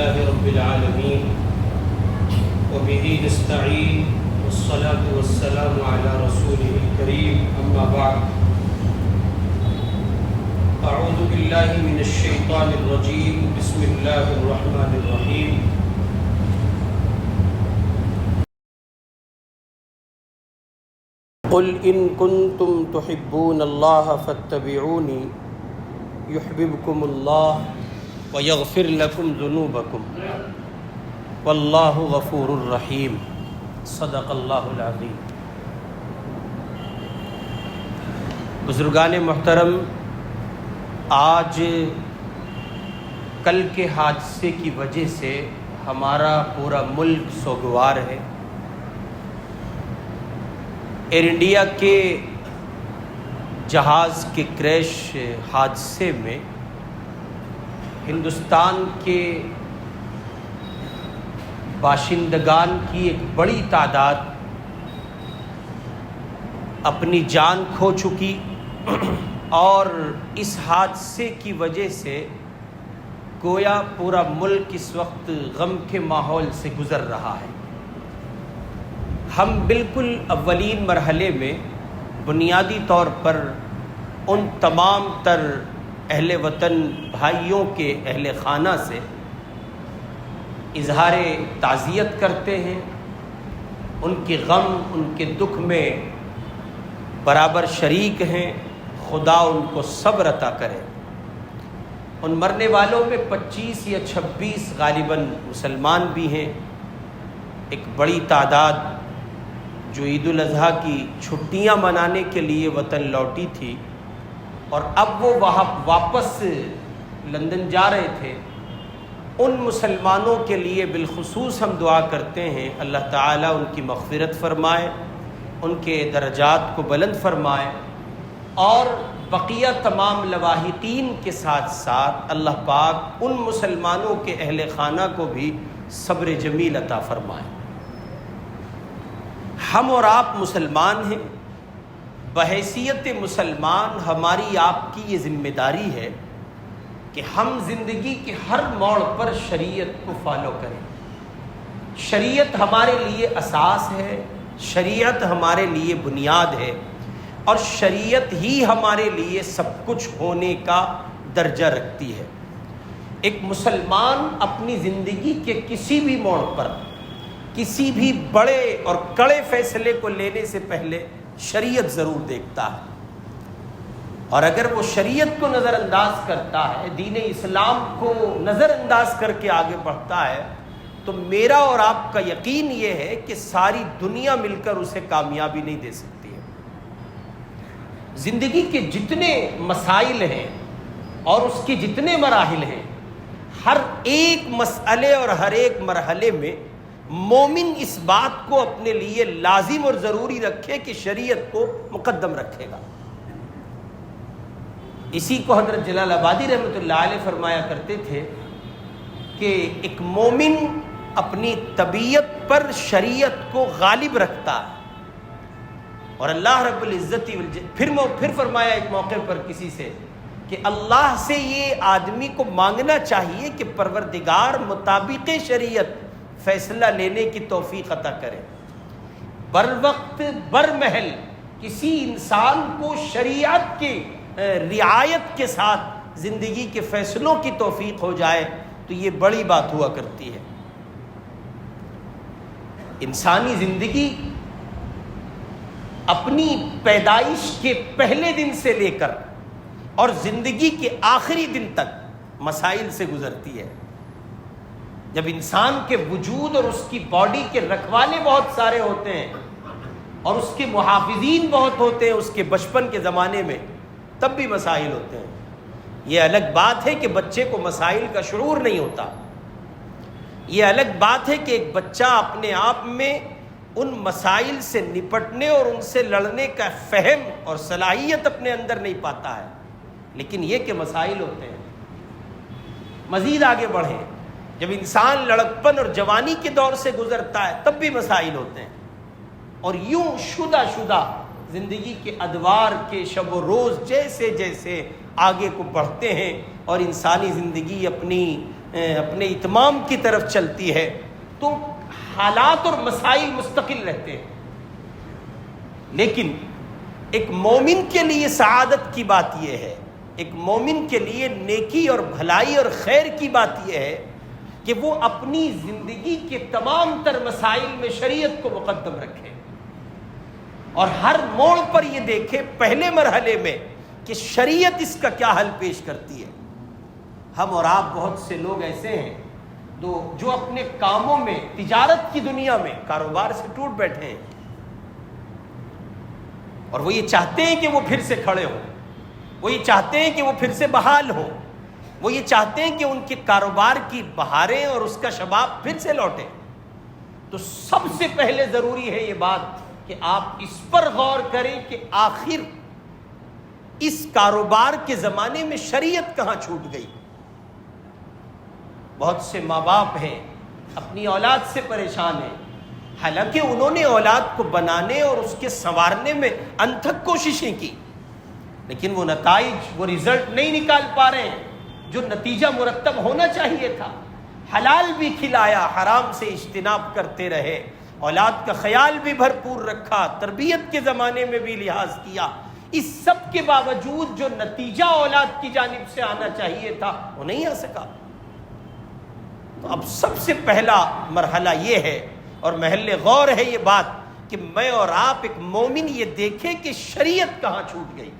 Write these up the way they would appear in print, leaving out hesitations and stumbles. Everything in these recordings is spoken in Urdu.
لله رب العالمين وبه نستعين والصلاة والسلام على رسوله الكريم أما بعد أعوذ بالله من الشيطان الرجيم بسم الله الرحمن الرحيم قل إن كنتم تحبون الله فاتبعوني يحببكم الله ويغفر لكم ذنوبكم والله غفور رحيم صدق اللہ العظیم۔ بزرگان محترم، آج کل کے حادثے کی وجہ سے ہمارا پورا ملک سوگوار ہے۔ ایئر انڈیا کے جہاز کے کریش حادثے میں ہندوستان کے باشندگان کی ایک بڑی تعداد اپنی جان کھو چکی اور اس حادثے کی وجہ سے گویا پورا ملک اس وقت غم کے ماحول سے گزر رہا ہے۔ ہم بالکل اولین مرحلے میں بنیادی طور پر ان تمام تر اہل وطن بھائیوں کے اہل خانہ سے اظہار تعزیت کرتے ہیں، ان کے غم ان کے دکھ میں برابر شریک ہیں۔ خدا ان کو صبر عطا کرے۔ ان مرنے والوں میں 25 یا 26 غالباً مسلمان بھی ہیں، ایک بڑی تعداد جو عید الاضحیٰ کی چھٹیاں منانے کے لیے وطن لوٹی تھی اور اب وہ وہاں واپس لندن جا رہے تھے، ان مسلمانوں کے لیے بالخصوص ہم دعا کرتے ہیں اللہ تعالیٰ ان کی مغفرت فرمائے، ان کے درجات کو بلند فرمائے، اور بقیہ تمام لواحقین کے ساتھ ساتھ اللہ پاک ان مسلمانوں کے اہل خانہ کو بھی صبر جمیل عطا فرمائے۔ ہم اور آپ مسلمان ہیں، بحیثیت مسلمان ہماری آپ کی یہ ذمہ داری ہے کہ ہم زندگی کے ہر موڑ پر شریعت کو فالو کریں۔ شریعت ہمارے لیے اساس ہے، شریعت ہمارے لیے بنیاد ہے، اور شریعت ہی ہمارے لیے سب کچھ ہونے کا درجہ رکھتی ہے۔ ایک مسلمان اپنی زندگی کے کسی بھی موڑ پر کسی بھی بڑے اور کڑے فیصلے کو لینے سے پہلے شریعت ضرور دیکھتا ہے، اور اگر وہ شریعت کو نظر انداز کرتا ہے، دین اسلام کو نظر انداز کر کے آگے بڑھتا ہے، تو میرا اور آپ کا یقین یہ ہے کہ ساری دنیا مل کر اسے کامیابی نہیں دے سکتی ہے۔ زندگی کے جتنے مسائل ہیں اور اس کے جتنے مراحل ہیں، ہر ایک مسئلے اور ہر ایک مرحلے میں مومن اس بات کو اپنے لیے لازم اور ضروری رکھے کہ شریعت کو مقدم رکھے گا۔ اسی کو حضرت جلال آبادی رحمۃ اللہ علیہ فرمایا کرتے تھے کہ ایک مومن اپنی طبیعت پر شریعت کو غالب رکھتا ہے، اور اللہ رب العزت پھر فرمایا ایک موقع پر کسی سے کہ اللہ سے یہ آدمی کو مانگنا چاہیے کہ پروردگار مطابق شریعت فیصلہ لینے کی توفیق عطا کرے۔ بر وقت بر محل کسی انسان کو شریعت کی رعایت کے ساتھ زندگی کے فیصلوں کی توفیق ہو جائے تو یہ بڑی بات ہوا کرتی ہے۔ انسانی زندگی اپنی پیدائش کے پہلے دن سے لے کر اور زندگی کے آخری دن تک مسائل سے گزرتی ہے۔ جب انسان کے وجود اور اس کی باڈی کے رکھوالے بہت سارے ہوتے ہیں اور اس کے محافظین بہت ہوتے ہیں اس کے بچپن کے زمانے میں، تب بھی مسائل ہوتے ہیں۔ یہ الگ بات ہے کہ بچے کو مسائل کا شعور نہیں ہوتا، یہ الگ بات ہے کہ ایک بچہ اپنے آپ میں ان مسائل سے نپٹنے اور ان سے لڑنے کا فہم اور صلاحیت اپنے اندر نہیں پاتا ہے، لیکن یہ کہ مسائل ہوتے ہیں۔ مزید آگے بڑھیں، جب انسان لڑکپن اور جوانی کے دور سے گزرتا ہے تب بھی مسائل ہوتے ہیں، اور یوں شدہ زندگی کے ادوار کے شب و روز جیسے جیسے آگے کو بڑھتے ہیں اور انسانی زندگی اپنی اپنے اتمام کی طرف چلتی ہے تو حالات اور مسائل مستقل رہتے ہیں. لیکن ایک مومن کے لیے سعادت کی بات یہ ہے، ایک مومن کے لیے نیکی اور بھلائی اور خیر کی بات یہ ہے کہ وہ اپنی زندگی کے تمام تر مسائل میں شریعت کو مقدم رکھے اور ہر موڑ پر یہ دیکھے پہلے مرحلے میں کہ شریعت اس کا کیا حل پیش کرتی ہے. ہم اور آپ بہت سے لوگ ایسے ہیں جو اپنے کاموں میں، تجارت کی دنیا میں کاروبار سے ٹوٹ بیٹھے ہیں اور وہ یہ چاہتے ہیں کہ وہ پھر سے کھڑے ہوں، وہ یہ چاہتے ہیں کہ وہ پھر سے بحال ہوں، وہ یہ چاہتے ہیں کہ ان کے کاروبار کی بہاریں اور اس کا شباب پھر سے لوٹے. تو سب سے پہلے ضروری ہے یہ بات کہ آپ اس پر غور کریں کہ آخر اس کاروبار کے زمانے میں شریعت کہاں چھوٹ گئی. بہت سے ماں باپ ہیں اپنی اولاد سے پریشان ہیں، حالانکہ انہوں نے اولاد کو بنانے اور اس کے سنوارنے میں انتھک کوششیں کی، لیکن وہ نتائج، وہ رزلٹ نہیں نکال پا رہے ہیں جو نتیجہ مرتب ہونا چاہیے تھا. حلال بھی کھلایا، حرام سے اجتناب کرتے رہے، اولاد کا خیال بھی بھرپور رکھا، تربیت کے زمانے میں بھی لحاظ کیا، اس سب کے باوجود جو نتیجہ اولاد کی جانب سے آنا چاہیے تھا وہ نہیں آ سکا. تو اب سب سے پہلا مرحلہ یہ ہے اور محل غور ہے یہ بات کہ میں اور آپ ایک مومن یہ دیکھیں کہ شریعت کہاں چھوٹ گئی.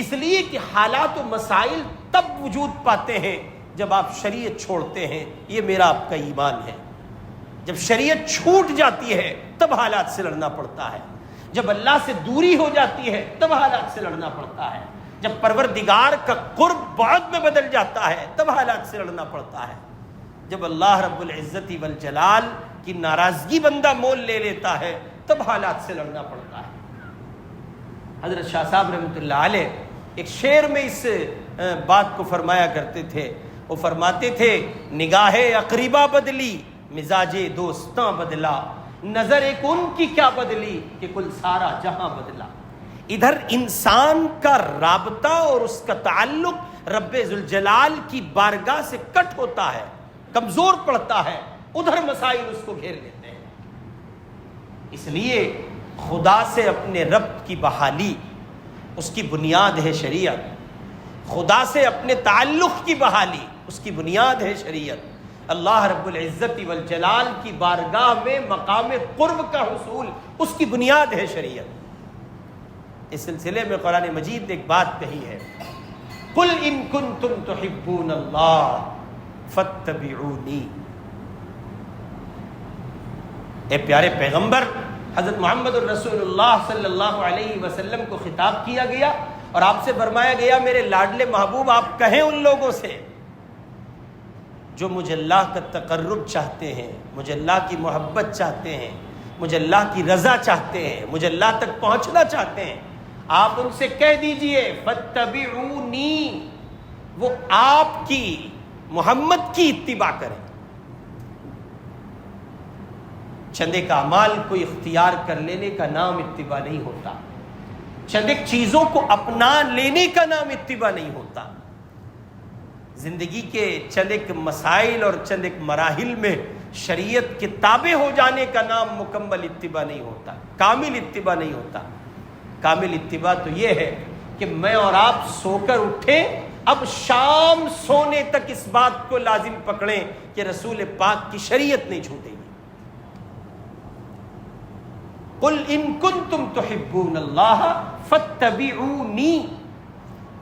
اس لیے کہ حالات و مسائل تب وجود پاتے ہیں جب آپ شریعت چھوڑتے ہیں. یہ میرا آپ کا ایمان ہے. جب شریعت چھوٹ جاتی ہے تب حالات سے لڑنا پڑتا ہے. جب اللہ سے دوری ہو جاتی ہے تب حالات سے لڑنا پڑتا ہے. جب پروردگار کا قرب بعد میں بدل جاتا ہے تب حالات سے لڑنا پڑتا ہے. جب اللہ رب العزت والجلال کی ناراضگی بندہ مول لے لیتا ہے تب حالات سے لڑنا پڑتا ہے. حضرت شاہ صاحب رحمۃ اللہ علیہ ایک شعر میں اس بات کو فرمایا کرتے تھے. وہ فرماتے تھے نگاہ اقریبا بدلی مزاج دوستاں بدلا، نظر ایک ان کی کیا بدلی کہ کل سارا جہاں بدلا. ادھر انسان کا رابطہ اور اس کا تعلق رب ذوالجلال کی بارگاہ سے کٹ ہوتا ہے، کمزور پڑتا ہے، ادھر مسائل اس کو گھیر لیتے ہیں. اس لیے خدا سے اپنے رب کی بحالی اس کی بنیاد ہے شریعت. خدا سے اپنے تعلق کی بحالی اس کی بنیاد ہے شریعت. اللہ رب العزت والجلال کی بارگاہ میں مقام قرب کا حصول اس کی بنیاد ہے شریعت. اس سلسلے میں قرآن مجید نے ایک بات کہی ہے، قل ان کنتم تحبون اللہ فاتبعونی. اے پیارے پیغمبر حضرت محمد الرسول اللہ صلی اللہ علیہ وسلم کو خطاب کیا گیا اور آپ سے فرمایا گیا میرے لاڈلے محبوب آپ کہیں ان لوگوں سے جو مجھے اللہ کا تقرب چاہتے ہیں، مجھے اللہ کی محبت چاہتے ہیں، مجھے اللہ کی رضا چاہتے ہیں، مجھے اللہ تک پہنچنا چاہتے ہیں، آپ ان سے کہہ دیجئے فاتبعونی، وہ آپ کی محمد کی اتباع کریں. چند ایک اعمال کو اختیار کر لینے کا نام اتباع نہیں ہوتا، چند ایک چیزوں کو اپنا لینے کا نام اتباع نہیں ہوتا. زندگی کے چند ایک مسائل اور چند ایک مراحل میں شریعت کے تابع ہو جانے کا نام مکمل اتباع نہیں ہوتا، کامل اتباع نہیں ہوتا. کامل اتباع تو یہ ہے کہ میں اور آپ سو کر اٹھیں، اب شام سونے تک اس بات کو لازم پکڑیں کہ رسول پاک کی شریعت نہیں چھوٹے گی. قل ان کنتم تحبون اللہ فاتبعونی.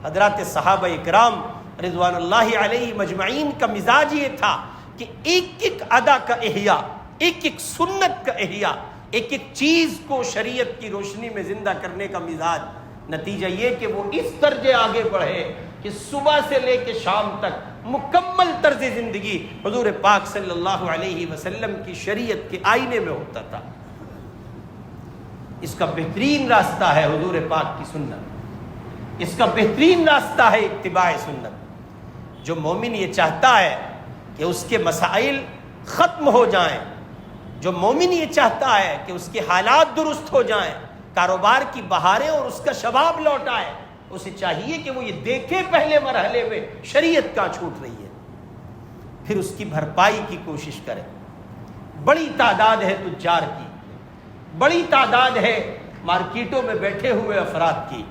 حضرات صحابہ اکرام رضوان اللہ علیہ مجمعین کا مزاج یہ تھا کہ ایک ایک ادا کا احیاء، ایک ایک سنت کا احیاء، ایک ایک چیز کو شریعت کی روشنی میں زندہ کرنے کا مزاج. نتیجہ یہ کہ وہ اس درجے آگے بڑھے کہ صبح سے لے کے شام تک مکمل طرز زندگی حضور پاک صلی اللہ علیہ وسلم کی شریعت کے آئینے میں ہوتا تھا. اس کا بہترین راستہ ہے حضور پاک کی سنت، اس کا بہترین راستہ ہے اتباع سنت. جو مومن یہ چاہتا ہے کہ اس کے مسائل ختم ہو جائیں، جو مومن یہ چاہتا ہے کہ اس کے حالات درست ہو جائیں، کاروبار کی بہاریں اور اس کا شباب لوٹ آئے، اسے چاہیے کہ وہ یہ دیکھے پہلے مرحلے میں شریعت کہاں چھوٹ رہی ہے. پھر اس کی بھرپائی کی کوشش کریں۔ بڑی تعداد ہے تجار کی، بڑی تعداد ہے مارکیٹوں میں بیٹھے ہوئے افراد کی،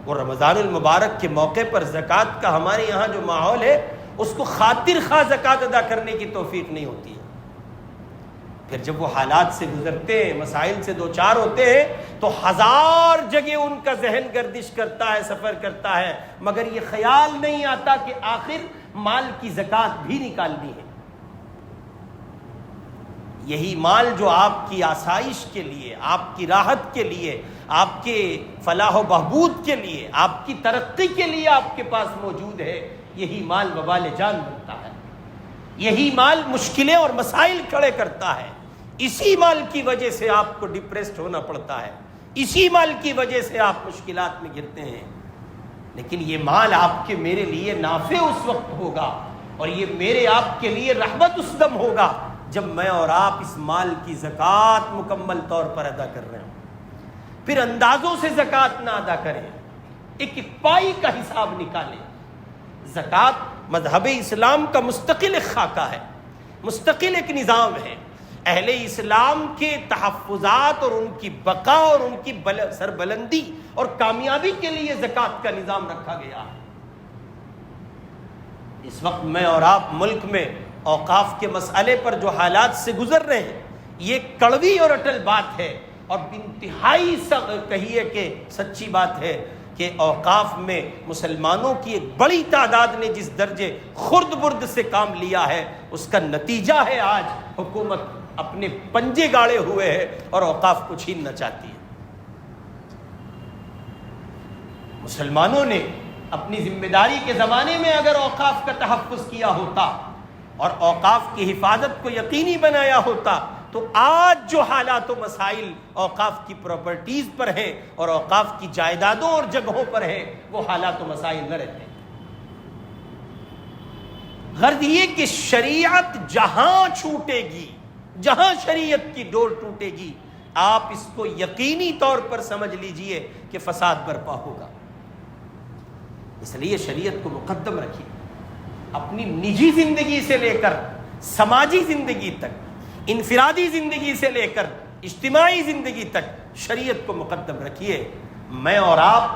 اور رمضان المبارک کے موقع پر زکوٰۃ کا ہمارے یہاں جو ماحول ہے اس کو خاطر خواہ زکوٰۃ ادا کرنے کی توفیق نہیں ہوتی ہے۔ پھر جب وہ حالات سے گزرتے ہیں، مسائل سے دوچار ہوتے ہیں، تو ہزار جگہ ان کا ذہن گردش کرتا ہے، سفر کرتا ہے، مگر یہ خیال نہیں آتا کہ آخر مال کی زکوٰۃ بھی نکالنی ہے۔ یہی مال جو آپ کی آسائش کے لیے، آپ کی راحت کے لیے، آپ کے فلاح و بہبود کے لیے، آپ کی ترقی کے لیے آپ کے پاس موجود ہے، یہی مال وبال جان بنتا ہے، یہی مال مشکلیں اور مسائل کھڑے کرتا ہے۔ اسی مال کی وجہ سے آپ کو ڈپریسڈ ہونا پڑتا ہے، اسی مال کی وجہ سے آپ مشکلات میں گرتے ہیں۔ لیکن یہ مال آپ کے میرے لیے نافع اس وقت ہوگا، اور یہ میرے آپ کے لیے رحمت اس دم ہوگا جب میں اور آپ اس مال کی زکوٰۃ مکمل طور پر ادا کر رہے ہوں۔ پھر اندازوں سے زکوٰۃ نہ ادا کریں، ایک پائی کا حساب نکالیں۔ زکوٰۃ مذہب اسلام کا مستقل ایک خاکہ ہے، مستقل ایک نظام ہے۔ اہل اسلام کے تحفظات اور ان کی بقا اور ان کی سربلندی اور کامیابی کے لیے زکوٰۃ کا نظام رکھا گیا ہے۔ اس وقت میں اور آپ ملک میں اوقاف کے مسئلے پر جو حالات سے گزر رہے ہیں، یہ کڑوی اور اٹل بات ہے، اور انتہائی کہیے کہ سچی بات ہے کہ اوقاف میں مسلمانوں کی ایک بڑی تعداد نے جس درجے خرد برد سے کام لیا ہے، اس کا نتیجہ ہے آج حکومت اپنے پنجے گاڑے ہوئے ہے اور اوقاف کو چھیننا چاہتی ہے۔ مسلمانوں نے اپنی ذمہ داری کے زمانے میں اگر اوقاف کا تحفظ کیا ہوتا اور اوقاف کی حفاظت کو یقینی بنایا ہوتا، تو آج جو حالات و مسائل اوقاف کی پراپرٹیز پر ہیں اور اوقاف کی جائیدادوں اور جگہوں پر ہیں، وہ حالات و مسائل نہ رہتے۔ غرض یہ کہ شریعت جہاں چھوٹے گی، جہاں شریعت کی ڈور ٹوٹے گی، آپ اس کو یقینی طور پر سمجھ لیجئے کہ فساد برپا ہوگا۔ اس لیے شریعت کو مقدم رکھیے، اپنی نجی زندگی سے لے کر سماجی زندگی تک، انفرادی زندگی سے لے کر اجتماعی زندگی تک شریعت کو مقدم رکھیے۔ میں اور آپ،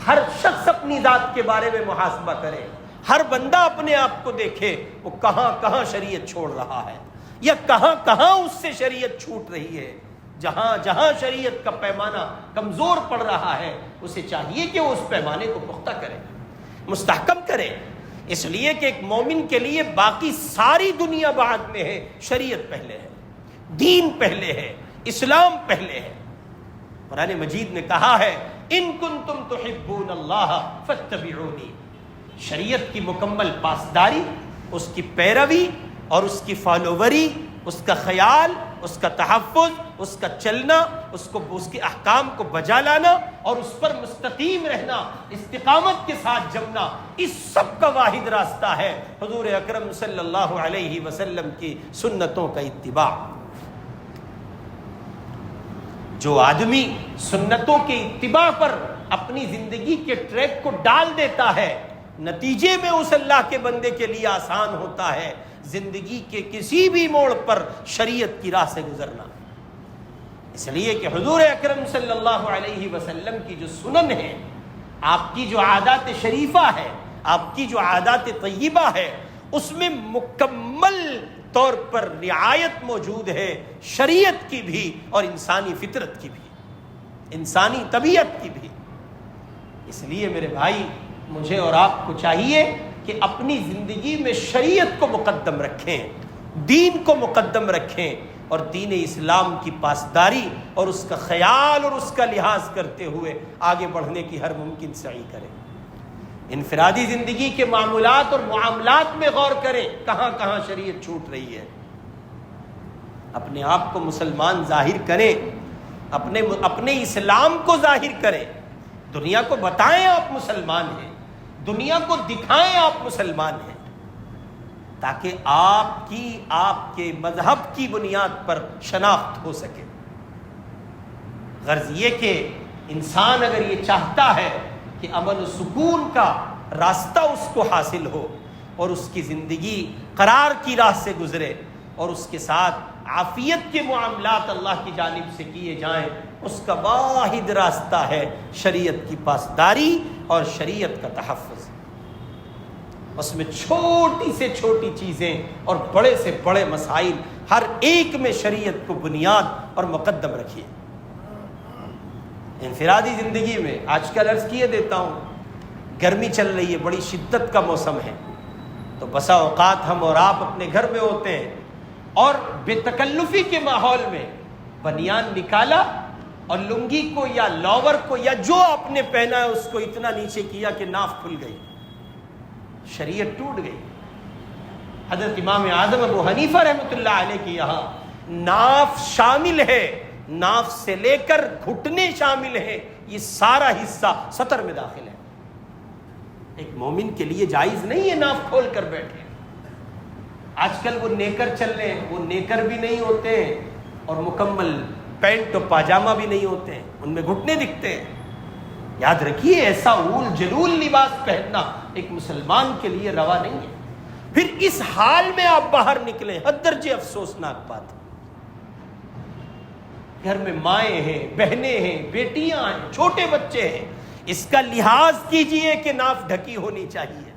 ہر شخص اپنی ذات کے بارے میں محاسبہ کرے، ہر بندہ اپنے آپ کو دیکھے وہ کہاں کہاں شریعت چھوڑ رہا ہے، یا کہاں کہاں اس سے شریعت چھوٹ رہی ہے۔ جہاں جہاں شریعت کا پیمانہ کمزور پڑ رہا ہے، اسے چاہیے کہ وہ اس پیمانے کو پختہ کرے، مستحکم کرے۔ اس لیے کہ ایک مومن کے لیے باقی ساری دنیا بعد میں ہے، شریعت پہلے ہے، دین پہلے ہے، اسلام پہلے ہے۔ قرآن مجید نے کہا ہے ان کنتم تحبون اللہ فاتبعونی۔ شریعت کی مکمل پاسداری، اس کی پیروی اور اس کی فالووری، اس کا خیال، اس کا تحفظ، اس کا چلنا، اس کے احکام کو بجا لانا اور اس پر مستقیم رہنا، استقامت کے ساتھ جمنا، اس سب کا واحد راستہ ہے حضور اکرم صلی اللہ علیہ وسلم کی سنتوں کا اتباع۔ جو آدمی سنتوں کے اتباع پر اپنی زندگی کے ٹریک کو ڈال دیتا ہے، نتیجے میں اس اللہ کے بندے کے لیے آسان ہوتا ہے زندگی کے کسی بھی موڑ پر شریعت کی راہ سے گزرنا۔ اس لیے کہ حضور اکرم صلی اللہ علیہ وسلم کی جو سنن ہے، آپ کی جو عادات شریفہ ہے، آپ کی جو عادات طیبہ ہے، اس میں مکمل طور پر رعایت موجود ہے شریعت کی بھی اور انسانی فطرت کی بھی، انسانی طبیعت کی بھی۔ اس لیے میرے بھائی، مجھے اور آپ کو چاہیے کہ اپنی زندگی میں شریعت کو مقدم رکھیں، دین کو مقدم رکھیں، اور دین اسلام کی پاسداری اور اس کا خیال اور اس کا لحاظ کرتے ہوئے آگے بڑھنے کی ہر ممکن سعی کریں۔ انفرادی زندگی کے معمولات اور معاملات میں غور کریں، کہاں کہاں شریعت چھوٹ رہی ہے۔ اپنے آپ کو مسلمان ظاہر کریں، اپنے اسلام کو ظاہر کریں، دنیا کو بتائیں آپ مسلمان ہیں، دنیا کو دکھائیں آپ مسلمان ہیں، تاکہ آپ کے مذہب کی بنیاد پر شناخت ہو سکے۔ غرض یہ کہ انسان اگر یہ چاہتا ہے کہ امن و سکون کا راستہ اس کو حاصل ہو، اور اس کی زندگی قرار کی راہ سے گزرے اور اس کے ساتھ عافیت کے معاملات اللہ کی جانب سے کیے جائیں، اس کا واحد راستہ ہے شریعت کی پاسداری اور شریعت کا تحفظ۔ اس میں چھوٹی سے چھوٹی چیزیں اور بڑے سے بڑے مسائل، ہر ایک میں شریعت کو بنیاد اور مقدم رکھیے۔ انفرادی زندگی میں آج کل عرض کیے دیتا ہوں، گرمی چل رہی ہے، بڑی شدت کا موسم ہے، تو بسا اوقات ہم اور آپ اپنے گھر میں ہوتے ہیں اور بے تکلفی کے ماحول میں بنیان نکالا اور لنگی کو یا لوور کو یا جو آپ نے پہنا ہے اس کو اتنا نیچے کیا کہ ناف کھل گئی، شریعت ٹوٹ گئی۔ حضرت امام اعظم ابو حنیفہ رحمۃ اللہ علیہ کی یہاں ناف شامل ہے، ناف سے لے کر گھٹنے شامل ہیں، یہ سارا حصہ سطر میں داخل ہے۔ ایک مومن کے لیے جائز نہیں ہے ناف کھول کر بیٹھے۔ آج کل وہ نیکر چل رہے ہیں، وہ نیکر بھی نہیں ہوتے ہیں اور مکمل پینٹ اور پاجامہ بھی نہیں ہوتے ہیں، ان میں گھٹنے دکھتے ہیں۔ یاد رکھیے ایسا اول جلول لباس پہننا ایک مسلمان کے لیے روا نہیں ہے۔ پھر اس حال میں آپ باہر نکلیں، حد درجے افسوسناک بات ہے۔ گھر میں مائیں ہیں، بہنیں ہیں، بیٹیاں ہیں، چھوٹے بچے ہیں، اس کا لحاظ کیجئے کہ ناف ڈھکی ہونی چاہیے۔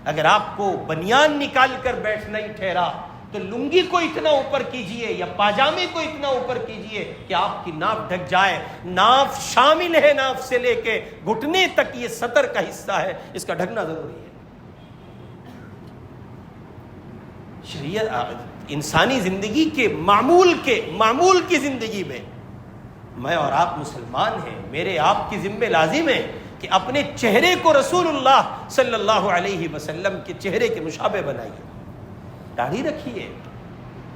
اگر آپ کو بنیان نکال کر بیٹھنا ہی ٹھہرا تو لنگی کو اتنا اوپر کیجئے یا پاجامے کو اتنا اوپر کیجئے کہ آپ کی ناف ڈھک جائے۔ ناف شامل ہے، ناف سے لے کے گھٹنے تک یہ سطر کا حصہ ہے، اس کا ڈھکنا ضروری ہے۔ شریعت انسانی زندگی کے معمول کی زندگی میں اور آپ مسلمان ہیں، میرے آپ کی ذمہ لازم ہے کہ اپنے چہرے کو رسول اللہ صلی اللہ علیہ وسلم کے چہرے کے مشابہ بنائیے۔ داڑھی رکھیے،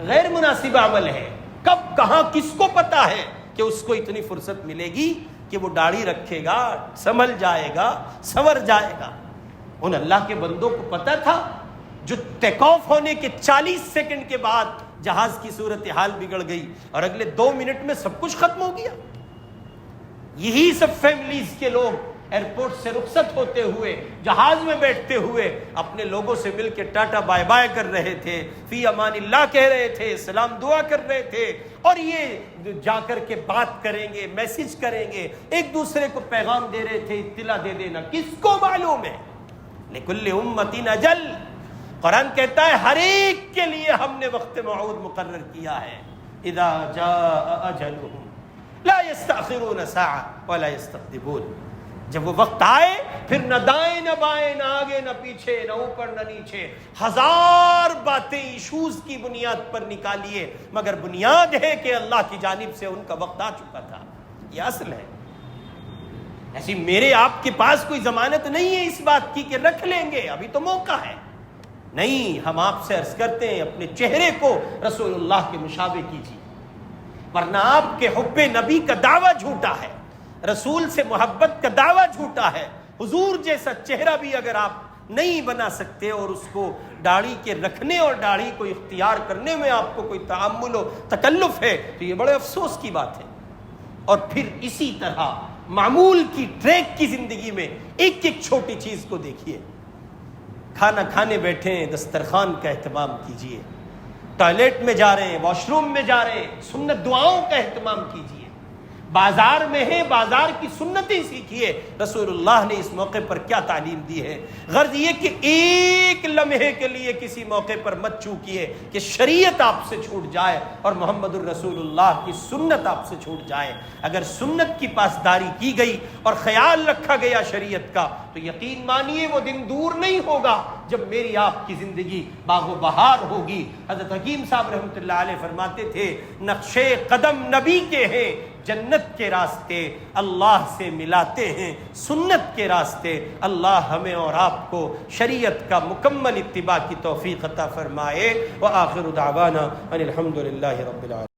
غیر مناسب عمل ہے۔ کب کہاں کس کو پتا ہے کہ اس کو اتنی فرصت ملے گی کہ وہ داڑھی رکھے گا، سنبھل جائے گا، سنور جائے گا۔ ان اللہ کے بندوں کو پتا تھا جو ٹیک آف ہونے کے 40 سیکنڈ کے بعد جہاز کی صورتحال بگڑ گئی اور اگلے 2 منٹ میں سب کچھ ختم ہو گیا۔ یہی سب فیملیز کے لوگ ایئرپورٹ سے رخصت ہوتے ہوئے، جہاز میں بیٹھتے ہوئے اپنے لوگوں سے مل کے ٹاٹا بائے بائے کر رہے تھے، فی امان اللہ کہہ رہے تھے، سلام دعا کر رہے تھے، اور یہ جا کر کے بات کریں گے، میسج کریں گے، ایک دوسرے کو پیغام دے رہے تھے، اطلاع دے دینا۔ کس کو معلوم ہے؟ لکل امۃ اجل، قرآن کہتا ہے ہر ایک کے لیے ہم نے وقت موعود مقرر کیا ہے۔ اذا جاء اجلهم لا يستأخرون ساعة ولا يستقدمون، جب وہ وقت آئے پھر نہ دائیں نہ بائیں، نہ آگے نہ پیچھے، نہ اوپر نہ نیچے، ہزار باتیں ایشوز کی بنیاد پر نکالیے، مگر بنیاد ہے کہ اللہ کی جانب سے ان کا وقت آ چکا تھا۔ یہ اصل ہے۔ ایسی میرے آپ کے پاس کوئی ضمانت نہیں ہے اس بات کی کہ رکھ لیں گے، ابھی تو موقع ہے۔ نہیں، ہم آپ سے عرض کرتے ہیں اپنے چہرے کو رسول اللہ کے مشابہ کیجیے، ورنہ آپ کے حب نبی کا دعویٰ جھوٹا ہے، رسول سے محبت کا دعویٰ جھوٹا ہے۔ حضور جیسا چہرہ بھی اگر آپ نہیں بنا سکتے اور اس کو داڑھی کے رکھنے اور داڑھی کو اختیار کرنے میں آپ کو کوئی تعامل و تکلف ہے تو یہ بڑے افسوس کی بات ہے۔ اور پھر اسی طرح معمول کی ٹریک کی زندگی میں ایک ایک چھوٹی چیز کو دیکھیے۔ کھانا کھانے بیٹھے ہیں، دسترخوان کا اہتمام کیجیے۔ ٹوائلٹ میں جا رہے ہیں، واش روم میں جا رہے ہیں، سنت دعاؤں کا اہتمام کیجیے۔ بازار میں ہے، بازار کی سنتیں سیکھیے، رسول اللہ نے اس موقع پر کیا تعلیم دی ہے۔ غرض یہ کہ ایک لمحے کے لیے کسی موقع پر مت چوکیے کہ شریعت آپ سے چھوٹ جائے اور محمد الرسول اللہ کی سنت آپ سے چھوٹ جائے۔ اگر سنت کی پاسداری کی گئی اور خیال رکھا گیا شریعت کا تو یقین مانیے وہ دن دور نہیں ہوگا جب میری آپ کی زندگی باغ و بہار ہوگی۔ حضرت حکیم صاحب رحمۃ اللہ علیہ فرماتے تھے نقشے قدم نبی کے ہیں، جنت کے راستے اللہ سے ملاتے ہیں، سنت کے راستے اللہ ہمیں اور آپ کو شریعت کا مکمل اتباع کی توفیق عطا فرمائے۔ وآخر دعوانا ان الحمد للہ رب العالمین۔